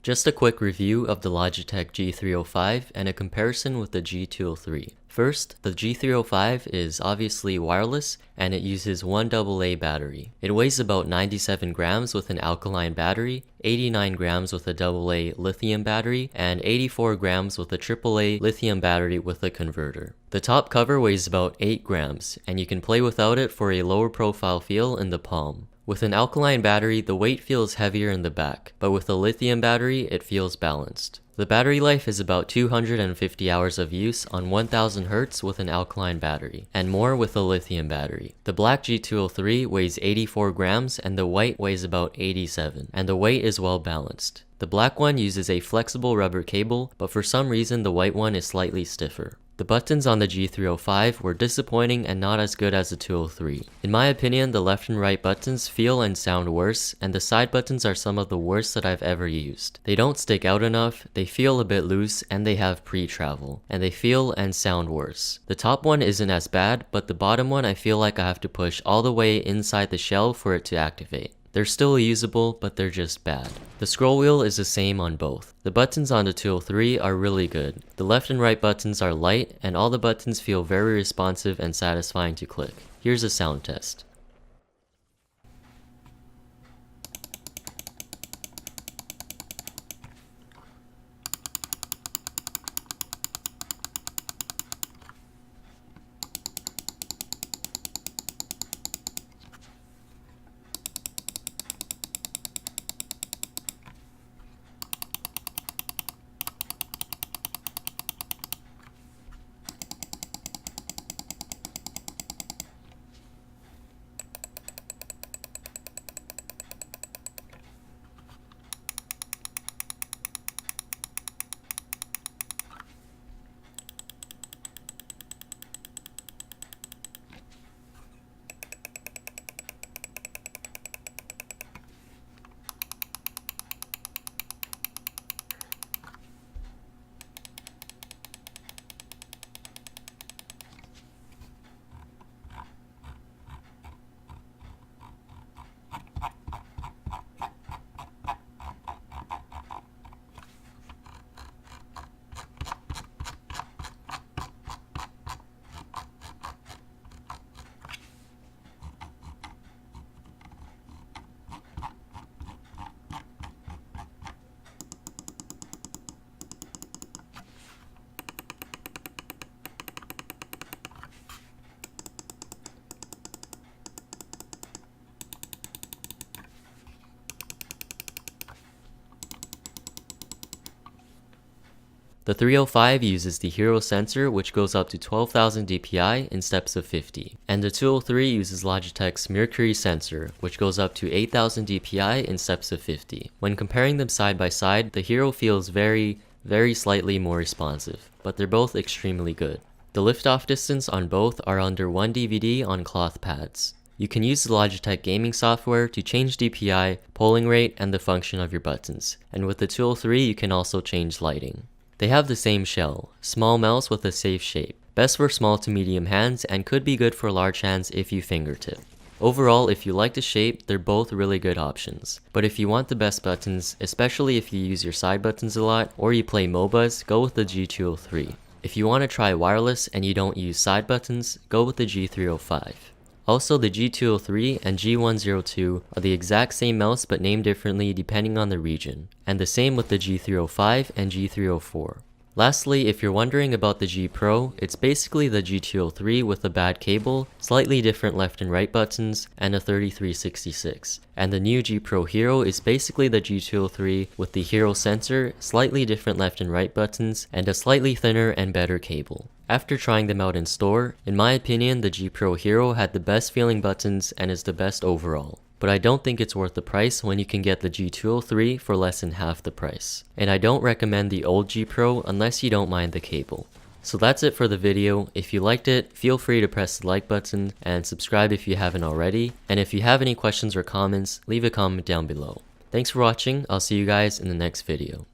Just a quick review of the Logitech G305 and a comparison with the G203. First, the G305 is obviously wireless and it uses one AA battery. It weighs about 97 grams with an alkaline battery, 89 grams with a AA lithium battery, and 84 grams with a AAA lithium battery with a converter. The top cover weighs about 8 grams, and you can play without it for a lower profile feel in the palm. With an alkaline battery, the weight feels heavier in the back, but with a lithium battery, it feels balanced. The battery life is about 250 hours of use on 1000 Hz with an alkaline battery, and more with a lithium battery. The black G203 weighs 84 grams and the white weighs about 87, and the weight is well balanced. The black one uses a flexible rubber cable, but for some reason the white one is slightly stiffer. The buttons on the G305 were disappointing and not as good as the 203. In my opinion, the left and right buttons feel and sound worse, and the side buttons are some of the worst that I've ever used. They don't stick out enough, they feel a bit loose, and they have pre-travel, and they feel and sound worse. The top one isn't as bad, but the bottom one I feel like I have to push all the way inside the shell for it to activate. They're still usable, but they're just bad. The scroll wheel is the same on both. The buttons on the 203 are really good. The left and right buttons are light, and all the buttons feel very responsive and satisfying to click. Here's a sound test. The 305 uses the Hero sensor, which goes up to 12,000 dpi in steps of 50, and the 203 uses Logitech's Mercury sensor, which goes up to 8,000 dpi in steps of 50. When comparing them side by side, the Hero feels very slightly more responsive, but they're both extremely good. The liftoff distance on both are under 1 DVD on cloth pads. You can use the Logitech gaming software to change DPI, polling rate, and the function of your buttons, and with the 203 you can also change lighting. They have the same shell, small mouse with a safe shape, best for small to medium hands and could be good for large hands if you fingertip. Overall, if you like the shape, they're both really good options. But if you want the best buttons, especially if you use your side buttons a lot or you play MOBAs, go with the G203. If you want to try wireless and you don't use side buttons, go with the G305. Also, the G203 and G102 are the exact same mouse but named differently depending on the region, and the same with the G305 and G304. Lastly, if you're wondering about the G Pro, it's basically the G203 with a bad cable, slightly different left and right buttons, and a 3366. And the new G Pro Hero is basically the G203 with the Hero sensor, slightly different left and right buttons, and a slightly thinner and better cable. After trying them out in store, in my opinion the G Pro Hero had the best feeling buttons and is the best overall. But I don't think it's worth the price when you can get the G203 for less than half the price. And I don't recommend the old G Pro unless you don't mind the cable. So that's it for the video. If you liked it, feel free to press the like button and subscribe if you haven't already. And if you have any questions or comments, leave a comment down below. Thanks for watching, I'll see you guys in the next video.